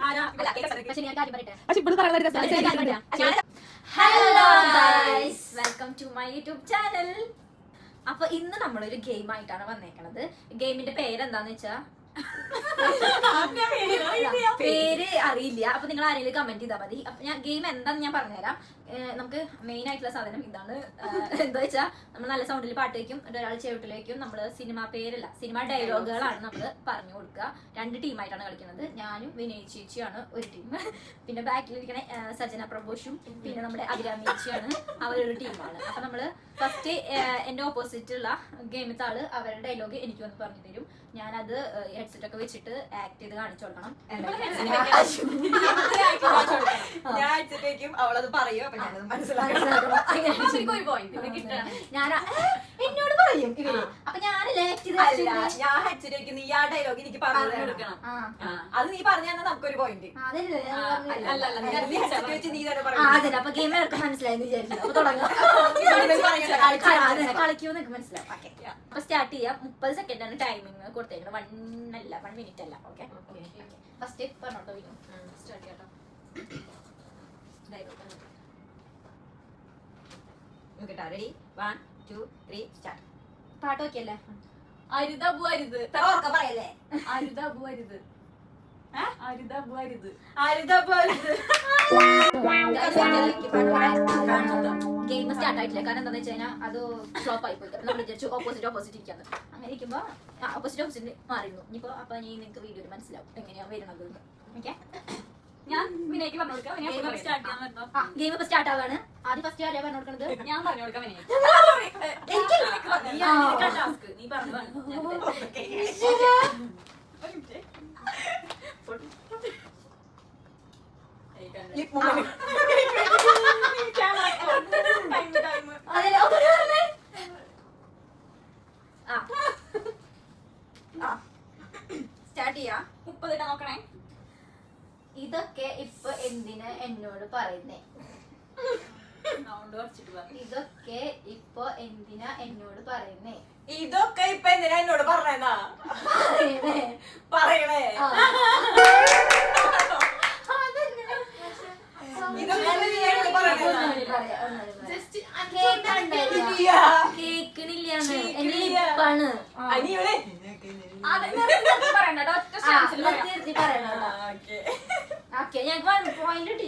Hello guys, welcome to my YouTube channel. അപ്പൊ ഇന്ന് നമ്മളൊരു ഗെയിം ആയിട്ടാണ് വന്നേക്കണത്. ഗെയിമിന്റെ പേരെന്താന്ന് വെച്ചാ പേര് അറിയില്ല. അപ്പൊ നിങ്ങൾ ആരെങ്കിലും കമന്റ് ചെയ്താൽ മതി. അപ്പൊ ഞാൻ ഗെയിം എന്താന്ന് ഞാൻ പറഞ്ഞുതരാം. നമുക്ക് മെയിൻ ആയിട്ടുള്ള സാധനം ഇതാണ്. എന്താ വെച്ചാൽ നമ്മൾ നല്ല സൗണ്ടിൽ പാട്ട് വയ്ക്കും, ഒരാൾ ചെവിട്ടിലേക്കും. നമ്മൾ സിനിമ പേരല്ല, സിനിമ ഡയലോഗുകളാണ് നമ്മൾ പറഞ്ഞു കൊടുക്കുക. 2 ടീമായിട്ടാണ് കളിക്കുന്നത്. ഞാനും വിനയ് ചേച്ചിയാണ് ഒരു ടീം, പിന്നെ ബാക്കിലിരിക്കണ സജന പ്രഭോഷും പിന്നെ നമ്മുടെ അഭിരാമേച്ചിയാണ് അവരൊരു ടീമാണ്. അപ്പൊ നമ്മള് ഫസ്റ്റ് എന്റെ ഓപ്പോസിറ്റ് ഉള്ള ഗെയിമത്തെ ആള് അവരുടെ ഡയലോഗ് എനിക്ക് വന്ന് പറഞ്ഞു തരും. ഞാനത് ഹെഡ്സെറ്റ് ഒക്കെ വെച്ചിട്ട് ആക്ട് ചെയ്ത് കാണിച്ചു കൊടുക്കണം. ഞാൻ ഹെഡ്സെറ്റ് അവളത് പറയും. ഞാൻ എന്നോട് പറയും ഇവര്. അപ്പൊ ഞാനല്ലേ ഞാൻ ഹെഡ്സെറ്റ് നീ ആ ഡയലോഗ് എനിക്ക് പറഞ്ഞു കൊടുക്കണം. അത് നീ പറഞ്ഞു തന്നാൽ നമുക്കൊരു പോയിന്റ്. അതല്ല, അപ്പൊ ഗെയിം അവർക്ക് മനസ്സിലായെന്ന് വിചാരിച്ചു. അപ്പൊ തുടങ്ങാം, കളിക്കുമെന്നൊക്കെ മനസ്സിലാവും. അപ്പൊ സ്റ്റാർട്ട് ചെയ്യാം. 30 സെക്കൻഡാണ് ടൈമിങ് കൊടുത്തേക്കുന്നത്. 1 മിനിറ്റ് അല്ല. ഓക്കെ, ഫസ്റ്റ് പറഞ്ഞോട്ടോ. സ്റ്റാർട്ട് ചെയ്യാട്ടോ. Ready 1 2 3 start. പാട്ട് നോക്കിയല്ലേ? അരുതബു അരുത് പറയല്ലേ? അരുതബു അരുത് അരുതബു അരുത് അരുതബു അരുത്. ഗെയിം സ്റ്റാർട്ട് ആയിട്ടില്ല. കാരണം എന്താണെന്ന് വെച്ച് കഴിഞ്ഞാൽ അത് ഫ്ലോപ്പ് ആയി പോയി. നമ്മൾ വിചാരിച്ചു ഓപ്പോസിറ്റ് ഇരിക്കാന്ന്. അങ്ങനെ ഇരിക്കുമ്പോ ഓപ്പോസിറ്റ് മാറിയിരുന്നു. ഇനിയിപ്പോ അപ്പൊ നിങ്ങൾക്ക് വീഡിയോയിൽ മനസ്സിലാവും എങ്ങനെയാ വരുന്നത്. ഓക്കെ, ഞാൻ വിനയ്ക്ക് പറഞ്ഞു കൊടുക്കാം. ഗെയിം ഇപ്പൊ സ്റ്റാർട്ട് ആവാണ്. ആദ്യം ഫസ്റ്റ് ആരെയാ പറഞ്ഞു കൊടുക്കുന്നത്? ഞാൻ പറഞ്ഞു കൊടുക്കാം. നീ സ്റ്റാർട്ട് ചെയ്യാ. 30 നോക്കണേ. ഇതൊക്കെ ഇപ്പൊ എന്തിനാ എന്നോട് പറയുന്നേ? ഇതൊക്കെ ഇപ്പൊ എന്തിനാ എന്നോട് പറയുന്നേ? ഇതൊക്കെ ഇപ്പൊ എന്തിനാ എന്നോട് പറഞ്ഞാ പറയണേ? കേക്കണില്ലാന്ന് എന്റെ ലിപ്പാണ്.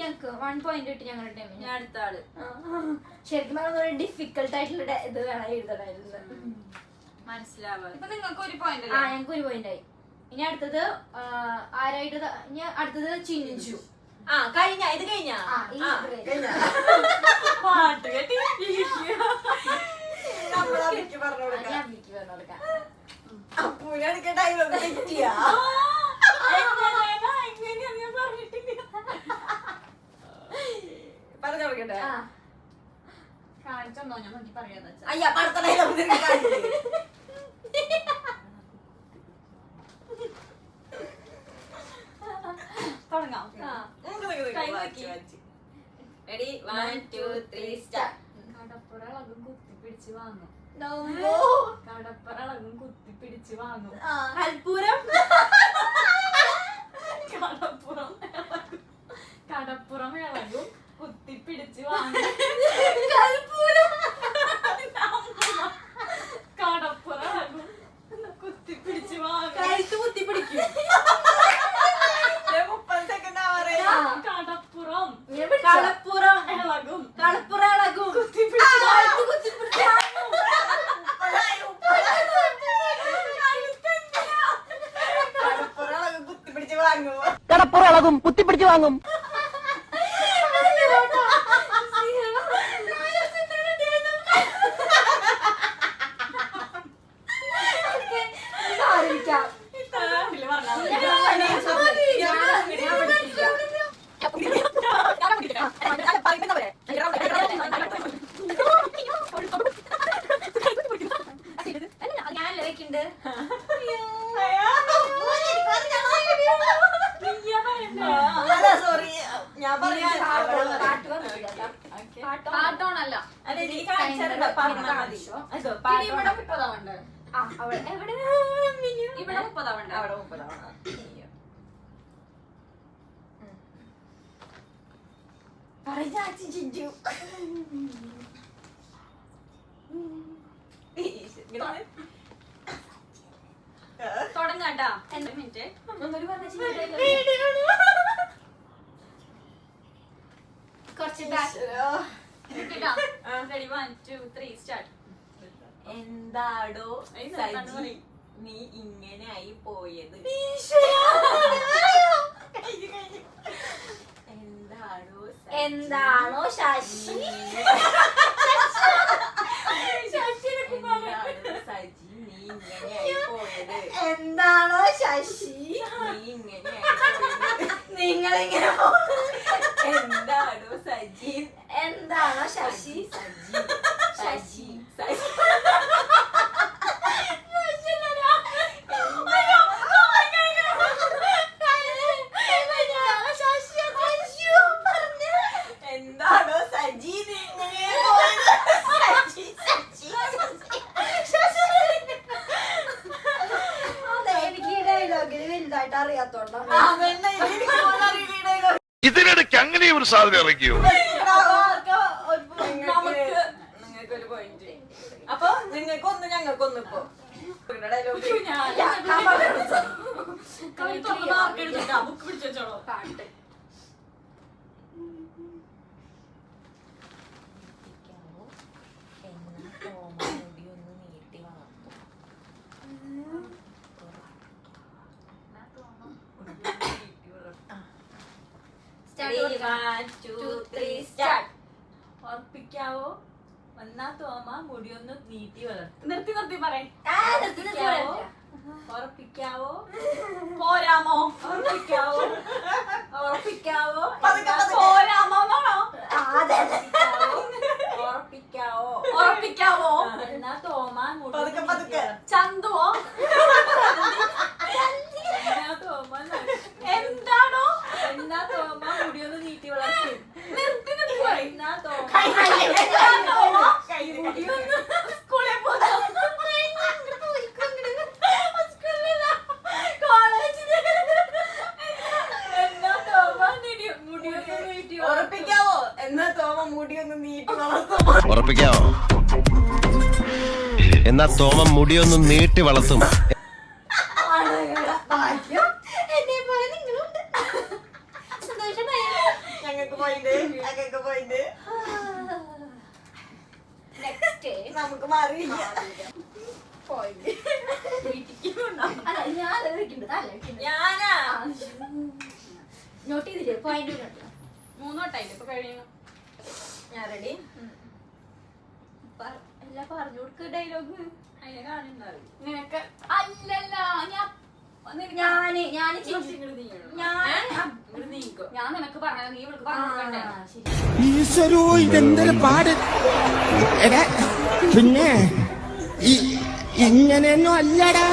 ഞങ്ങൾക്ക് 1 പോയിന്റ് കിട്ടി. ഞങ്ങളുടെ ടൈമിൽ. ഞാൻ അടുത്ത ആള്. ശരിക്കും പറഞ്ഞ ഡിഫിക്കൽട്ട് ആയിട്ടുള്ള ഇത് വേണം എഴുതണായിരുന്നു. മനസ്സിലാവാ. ഇപ്പൊ നിങ്ങൾക്ക് 1 പോയിന്റ്. ഞങ്ങൾക്ക് 1 പോയിന്റ് ആയി. ഇനി അടുത്തത് ആരായിട്ട്? ഇനി അടുത്തത് ചിഞ്ചു. കഴിഞ്ഞ ഇത് കഴിഞ്ഞ പാട്ട് കേട്ടി പറഞ്ഞു കൊടുക്കാം. പറഞ്ഞു കൊടുക്കട്ടെ. കാണിച്ചോ ഞാൻ നോക്കി പറയാന്ന് വെച്ചാ. അയ്യ പടത്തണേ. തുടങ്ങാം. Ready 1 2 3 start. കടപ്പുറളകും കുത്തിപ്പിടിച്ച് വാങ്ങും. കടപ്പുറളകും കുത്തിപ്പിടിച്ച് വാങ്ങും. കൽപ്പൂരം. കടപ്പുറം ഇളകും കുത്തിപ്പിടിച്ച് വാങ്ങും. കടപ്പുറളകും കുത്തിപ്പിടിച്ച് വാങ്ങും. കുത്തിപ്പിടിക്കും. 30 സെക്കൻഡ് ആവാറേ. കടപ്പുറം ഇളകും. കുത്തിപ്പിടിച്ച് കടപ്പുറളകും കുത്തിപ്പിടിച്ച് വാങ്ങും. ഞാനല്ലേ വെക്കുന്നുണ്ട്. സോറി, ഞാൻ പറയാ. പാട്ടോണല്ല. പറഞ്ഞാ മതി. ഇവിടെ 30 ആവണ്ടേ? ഇവിടെ 30 ആവണ്ടേ? അവിടെ 30 ആവണം. തുടങ്ങാട്ടാ എന്താ മിനിറ്റ് കുറച്ച് back. കേട്ടോ റെഡി 1 2 3 സ്റ്റാർട്ട് എന്താടോ സജി നീ ഇങ്ങനെ ആയി പോയത്? എന്താണോ ശശി സജി നീ ഇങ്ങനെ ആയി പോയത്? എന്താണോ ശശി നീ ഇങ്ങനെ ആയി പോയത്? നിങ്ങളിങ്ങനെ എന്താടോ സജി? എന്താണോ ശശി സജി സജി എന്താണോ സജി നീ ഇങ്ങനെ പോയത്? എനിക്ക് ഈ ഡയലോഗിന് വലുതായിട്ട് അറിയാത്തോണ്ടോ ഇതിനിടയ്ക്ക് അങ്ങനെ ഒരു സാധനം ഇറക്കിയോ? നിങ്ങൾക്കൊരു പോയിന്റ്. അപ്പൊ നിങ്ങൾക്കൊന്ന് ഞങ്ങൾക്കൊന്ന് ഇപ്പൊ ഡയലോഗ് ബുക്ക് പിടിച്ചോളൂ പാട്ട് ഉറപ്പിക്കാവോ? വന്നാ തോമ മുടിയൊന്ന് നീട്ടി വളർത്തും. നിർത്തി നിർത്തി പറയും ഉറപ്പിക്കാവോ? പോരാമോ ഉറപ്പിക്കാവോ? ഉറപ്പിക്കാവോ? പോരാമോ എന്നാണോ ഉറപ്പിക്കാവോ? ഉറപ്പിക്കാവോ എന്നാ തോമ മുടി ചന്തുവോ എന്നാ തോമ എന്താണോ എന്നാ തോമ മുടിയൊന്ന് നീട്ടി വളർത്തും. നിർത്തി നിർത്തി പറയും എന്നാ തോമ സ്കൂളിൽ പോകുന്ന എന്നാ തോമ മുടിയൊന്ന് നീട്ടി ഉറപ്പിക്കാവോ? എന്നാ തോമ മുടിയൊന്ന് നീട്ടി വളർത്തും. ഉറപ്പിക്കാവോ? എന്നാ തോമം മുടിയൊന്നും നീട്ടി വളർത്തും. ഭാഗ്യം എന്നെ പോലെ നിങ്ങളുണ്ട് സന്തോഷമായി ഞങ്ങൾക്ക് പോയിന്റ് നെക്സ്റ്റ് നമുക്ക് മാറിയില്ല. അല്ല ഞാൻ വെക്കുന്നുണ്ട് അല്ല ഞാനാ നോട്ട് ചെയ്തില്ലേ പോയിന്റ് നോട്ട് 3 വട്ടായില്ലേ ഇപ്പൊ കഴിയണം ഞാൻ റെഡി. എല്ലാം പറഞ്ഞു കൊടുക്ക് ഡയലോഗ് അതിനെ കാണുന്നുണ്ടാവും നിനക്ക് അല്ലല്ല ഞാന് ഞാൻ നിനക്ക് പറഞ്ഞത് നീ ഇവൾക്ക് പറഞ്ഞു കൊടുക്കണ്ടേ ഈശ്വരോ ഇതെന്തൊരു പാട് എടാ പിന്നെ ഇങ്ങനെയൊന്നും അല്ലടാ.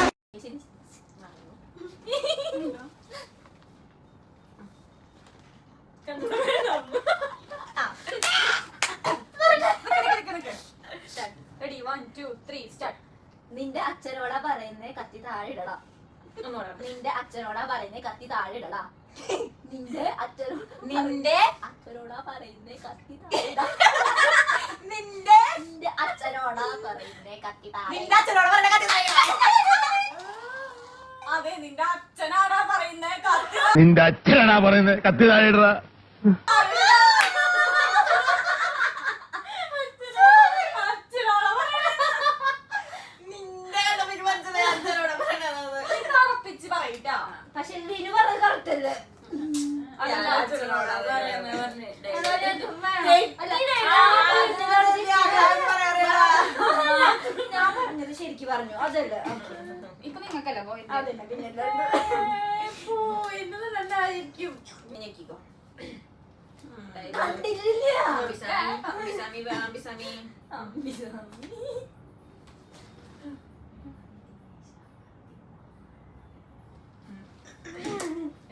റെഡി 1 2 3 സ്റ്റാർട്ട് നിന്റെ അച്ഛനോടാ പറയുന്നേ കത്തി താഴെ ഇടടാ. നിന്റെ അച്ഛനോടാ പറയുന്നേ കത്തി താഴെ ഇടടാ. നിന്റെ അച്ഛനോടാ പറയുന്നേ കത്തി താഴെ ഇടാ. നിന്റെ അച്ഛനോടാ പറയുന്നേ കത്തി താഴെ നിന്റെ അച്ഛനോട് പറഞ്ഞ കത്തി അതെ നിന്റെ അച്ഛനാടാ പറയുന്നേ കത്തി നിന്റെ അച്ഛനാ പറയുന്നത് കത്തി താഴെടാ. അച്ഛനോടാ പറയണേ നിന്റെ കണ്ടപ്പോ മനസ്സിലായി അച്ഛനോട് പറയണത്. ഉറപ്പിച്ച് പറയിട്ടാ പക്ഷെ വിനു പറഞ്ഞത് കറക്റ്റ് അല്ലേ? അതല്ല അച്ഛനോടാ പറയുന്നേ പറഞ്ഞേ ഞാൻ പറഞ്ഞത് ശരിക്ക് പറഞ്ഞു അതല്ലേ ഇപ്പൊ നിങ്ങൾക്കല്ല പോയി അതന്നെ പിന്നെ എന്നത് നന്നായിരിക്കും ഞെക്കിക്കോ. കണ്ടിട്ടില്ല അംബിസാമി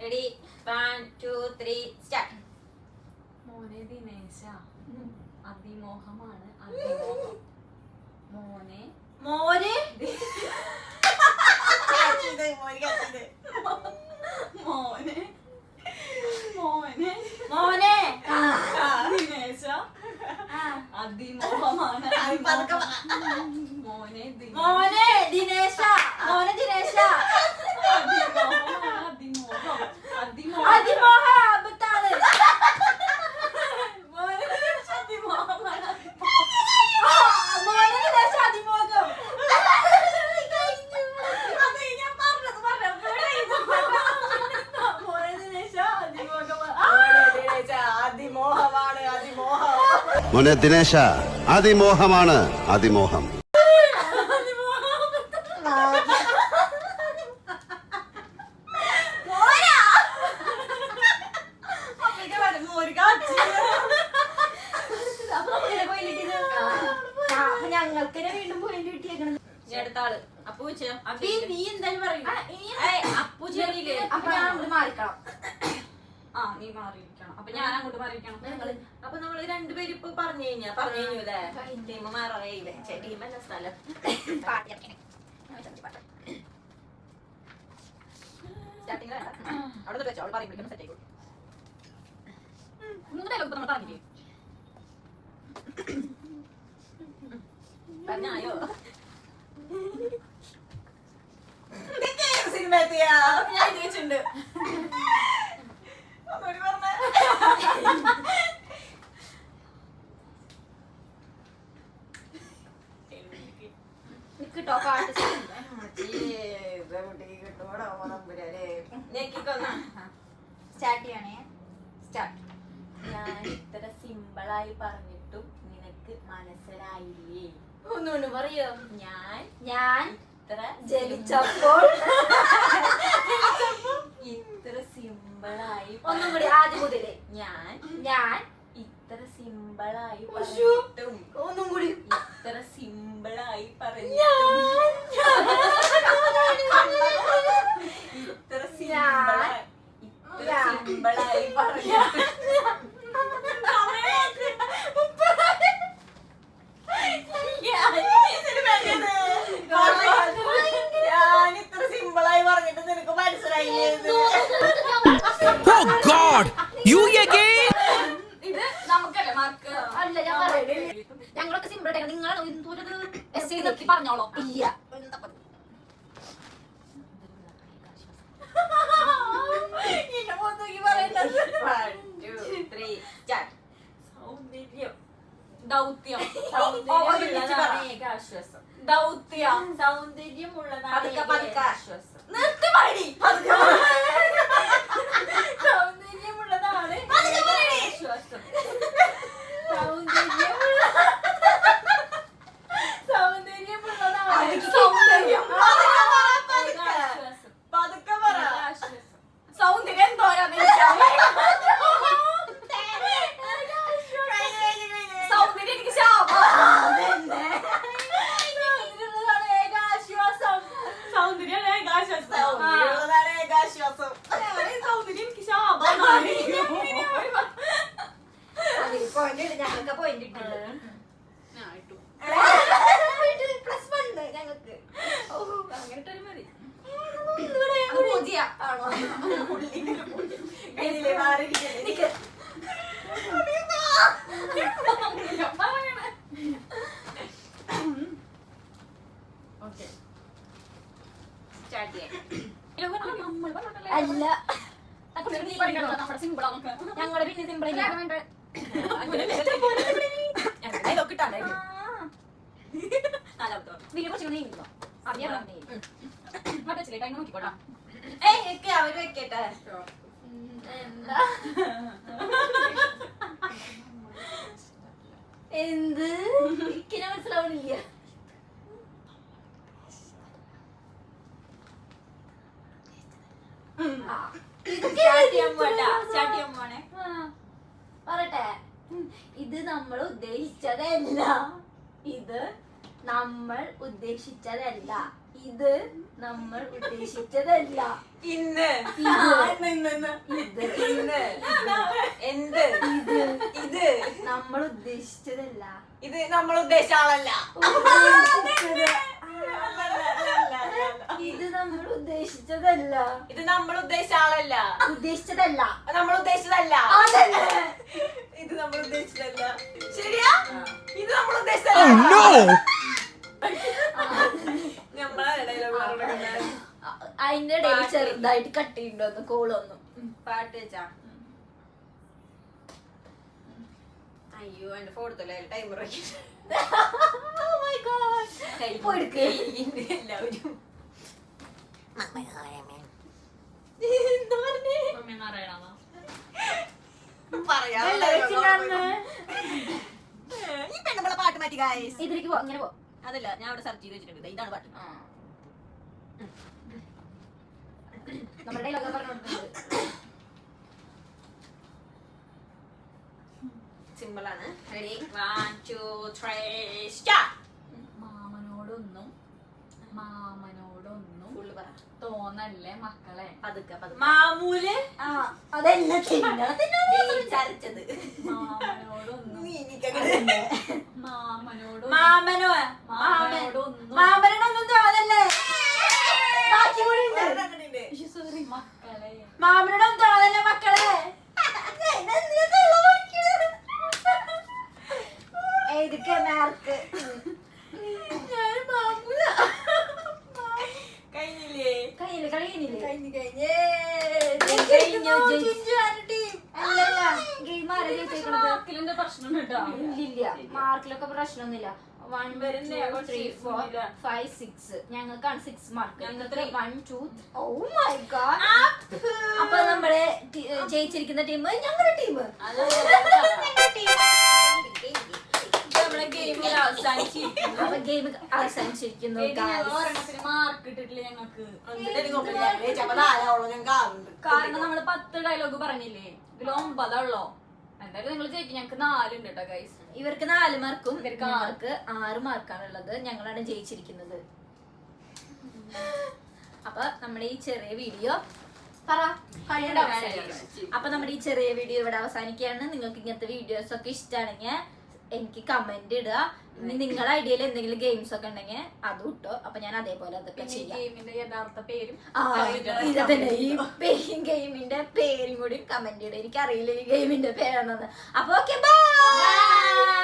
റെഡി 1 2 3 സ്റ്റാർട്ട്. മോനെ ദിനേശ അതിമോഹമാണ് അതിമോഹം മോനെ മോനെ മോനെ മോനെ മോനെ അതിമോഹമാണ് പതുക്കെ പറ. മോനെ മോനെ ദിനേശ മോനെ ദിനേശ അതിമോഹ ആപത്താണ് മോനെ ദിനേശ അതിമോഹമാണ് മോനെ ദിനേശ അതിമോഹം മോനെ ദിനേശ അതിമോഹമാണ് അതിമോഹം. മോനെ ദിനേശ അതിമോഹമാണ് അതിമോഹം. ഞങ്ങൾക്ക് വീണ്ടും പോയിന്റ് കിട്ടിയേക്കണത് അടുത്ത ആള് അപ്പു വെച്ചോ നീ എന്തായാലും പറയും അപ്പു ചെറിയില്ലേ അപ്പൊ ഞാൻ അങ്ങോട്ട് മാറിക്കണം ആ നീ മാറിയിരിക്കണം അപ്പൊ ഞാൻ അങ്ങോട്ട് മാറിയിരിക്കണം അപ്പൊ നമ്മള് രണ്ടുപേരും ഇപ്പൊ പറഞ്ഞു കഴിഞ്ഞു അല്ലേ? ടീം മാറിയില്ലേ? ടീമല്ല സ്ഥലം. സ്റ്റാർട്ടിംഗ് അവിടെ വെച്ചോ അവൾ പറയുമ്പോഴേക്കും സെറ്റ് ആയിക്കോളും നമ്മൾ പറഞ്ഞില്ലേ പറഞ്ഞായോ സിനിമ എത്തിയാ ഞാൻ ഇത് വെച്ചിട്ടുണ്ട് ഒന്നുകൂടി പറഞ്ഞേ. നിക്കട്ടോ പാട്ട് സ്റ്റാർട്ട് ചെയ്യണേ സ്റ്റാർട്ട് ഞാൻ ഇത്ര സിമ്പിളായി പറഞ്ഞിട്ടും നിനക്ക് മനസ്സിലായില്ലേ? ഒന്നുകൊണ്ട് പറയോ ഞാൻ ഞാൻ ഇത്ര ജനിച്ചപ്പോൾ ഇത്ര സിമ്പിളായി ഒന്നും കൂടി ആദ്യം മുതലേ ഞാൻ ഞാൻ ഇത്ര സിമ്പിളായി ഉശ്ശൂ. പറഞ്ഞിട്ടും ഒന്നും കൂടി ഇത്ര സിമ്പിളായി ഞാൻ പറഞ്ഞിട്ടും ഇത്ര സിമ്പിളായി പറഞ്ഞിട്ടും ഞാൻ ഇത്ര സിമ്പിളായി പറഞ്ഞിട്ട് നിനക്ക് മനസ്സിലായില്ലേ? Oh God! You again? ഇത് നമുക്കല്ലേ മാർക്ക് അല്ല ഞാൻ പറയണേ ഞങ്ങളൊക്കെ സിമ്പിൾ ആയിട്ട് നിങ്ങളാണ് എന്തോരത് എസ് നോക്കി പറഞ്ഞോളോ ഇല്ല എന്താ പറയുക എന്നെ നോക്കി പറയണ്ടത് 1, 2, 3, start. സൗന്ദര്യം ദൗത്യം സൗന്ദര്യമുള്ളതാണ് ഏകാശ്വാസം. ദൗത്യം സൗന്ദര്യമുള്ളതാണ് പതുക്കെ, പതുക്കെ. ഏകാശ്വാസം. നിർത്തി പാടി സൗന്ദര്യമുള്ളതാണ് ഏകാശ്വാസം. സൗന്ദര്യമുള്ളതാണ് സൗന്ദര്യം പതുക്കെ പറ. സൗന്ദര്യം എന്തോരാ സൗന്ദര്യം എനിക്ക് ശാപം സൗന്ദര്യം ഏകാശ്വാസം സൗന്ദര്യമുള്ളതാണ് ഏകാശ്വാസം. സൗന്ദര്യം എനിക്ക് ശാപം പോയിന്റ് ഞങ്ങൾക്ക് പോയിന്റ് ഇട്ടുണ്ട് പ്ലസ് 1 ഞങ്ങൾക്ക് അങ്ങനെ മതി ആണോ കയ്യിലെ മാറിയിരിക്കല്ലേ? നിക്ക് സ്റ്റാർട്ട് ചെയ്യാം. അല്ല നമ്മുടെ സിമ്പിൾ ഞങ്ങളുടെ പിന്നെ സിമ്പിൾ ഇതൊക്കെ ഇട്ടാ പിന്നെ കുറച്ച് നീങ്ങുന്നു അറിയാം ടൈം നോക്കിക്കോട്ടാ അവര് വെക്കട്ടെ. എന്താ എന്ത് എനിക്കിനെ മനസ്സിലാവണില്ല പറട്ടെ ഇത് നമ്മൾ ഉദ്ദേശിച്ചതല്ല ഇത് നമ്മൾ ഉദ്ദേശിച്ചതല്ല ഇത് നമ്മൾ ഉദ്ദേശിച്ചതല്ല ഇന്ന് ഇത് ഇന്ന് എന്ത് ഇത് ഇത് നമ്മൾ ഉദ്ദേശിച്ചതല്ല ഇത് നമ്മൾ ഉദ്ദേശിച്ച ആളല്ല. ഇത് നമ്മൾ ഉദ്ദേശിച്ചതല്ല ഇത് നമ്മൾ ഉദ്ദേശിച്ച ആളല്ല. ഉദ്ദേശിച്ചതല്ല നമ്മൾ ഉദ്ദേശിച്ചതല്ല. അതല്ലേ ഇത് ഇത് നമ്മൾ ഉദ്ദേശിച്ചതല്ല. ശരിയാ? ഇത് നമ്മൾ Oh ഉദ്ദേശിച്ചതല്ല. no! നമ്മളെ dialogue പറഞ്ഞിട്ടുണ്ടായിരുന്നു. അതിന്റെ ഇടയിൽ ചെറുതായിട്ട് കട്ട് ചെയ്യണ്ടോന്ന് കോളൊന്നും. പാട്ട് വെച്ചാ അയ്യോ എന്റെ ഫോട്ടോല്ലേ ടൈമർ Oh my god. ഇപ്പൊ എടുക്ക്. എല്ലാവരും എന്താ പറഞ്ഞേ? മമ്മി നാരായണ പറയാ ഈ പെണ്ണുമ്പളെ പാട്ട് മാറ്റി ഗായ്സ്. ഇതിലേക്ക് പോ, ഇങ്ങനെ പോ. അതല്ല ഞാൻ അവിടെ സെർച്ച് ചെയ്ത് വെച്ചിട്ടുണ്ട്. ഇതാണ് പാട്ട്. നമ്മുടെ ഡയലോഗ് പറഞ്ഞോണ്ട് സിമ്പിൾ ആണ്. Ready 1 2 3 start. മാമനോടൊന്നും ഫുള്ള് പറ. തോന്നല്ലേ മക്കളെ. പതുക്കെ മാമൂല് അതെല്ലാം ചരച്ചത് മാമനോടൊന്നും മാമനോടൊന്നും മാമനോ മാമനോടൊന്നും മാമനൊന്നും തോന്നല്ലേ സോറി മക്കളെ. മാമനോടൊന്നും തോന്നല്ലേ മക്കളെ. ഏതൊക്കെ മാർക്ക് ഞാൻ മാമൂല കഴിഞ്ഞില്ലേ? കഴിയുന്നില്ലേ മാർക്കിലെന്താ പ്രശ്നം കേട്ടോ? ഇല്ല മാർക്കിലൊക്കെ പ്രശ്നമൊന്നുമില്ല. 1 2 3 4 5 6 ഞങ്ങൾക്കാണ് 6 മാർക്ക്. ഞങ്ങൾക്ക് 1 2 oh my god. അപ്പൊ നമ്മളെ ജയിച്ചിരിക്കുന്ന ടീം ഞങ്ങളുടെ ടീം. നമ്മളെ ഗെയിമിൽ അവസാനിച്ചിരിക്കുന്നു. അപ്പൊ ഗെയിം അവസാനിച്ചിരിക്കുന്നു മാർക്ക് ഇട്ടിട്ടില്ല ഞങ്ങൾക്ക്. കാരണം നമ്മള് 10 ഡയലോഗ് പറഞ്ഞില്ലേ, ഇതിൽ 9 ഉള്ളോ. എന്തായാലും നിങ്ങൾ ജയിക്കും. ഞങ്ങക്ക് 4 ഉണ്ട് കേട്ടോ ഗൈസ്. ഇവർക്ക് 4 മാർക്കും ഇവർക്ക് 6 മാർക്കാണ് ഉള്ളത്. ഞങ്ങളാണ് ജയിച്ചിരിക്കുന്നത്. അപ്പൊ നമ്മുടെ ഈ ചെറിയ വീഡിയോ അപ്പൊ നമ്മുടെ ഈ ചെറിയ വീഡിയോ ഇവിടെ അവസാനിക്കുകയാണ്. നിങ്ങൾക്ക് ഇങ്ങനത്തെ വീഡിയോസ് ഒക്കെ ഇഷ്ടമാണെങ്കിൽ എനിക്ക് കമന്റ് ഇടുക. ഇനി നിങ്ങളുടെ ഐഡിയയിൽ എന്തെങ്കിലും ഗെയിംസ് ഒക്കെ ഉണ്ടെങ്കിൽ അതും ഇട്ടോ. അപ്പൊ ഞാൻ അതേപോലെ അതൊക്കെ ചെയ്യാം. ഗെയിമിന്റെ യഥാർത്ഥ പേരും ഇതന്നെ ഈ ഗെയിമിന്റെ പേരും കൂടി കമന്റ് ഇടുക. എനിക്കറിയില്ല ഈ ഗെയിമിന്റെ പേരാണെന്ന്. അപ്പൊ ഓക്കെ ബൈ.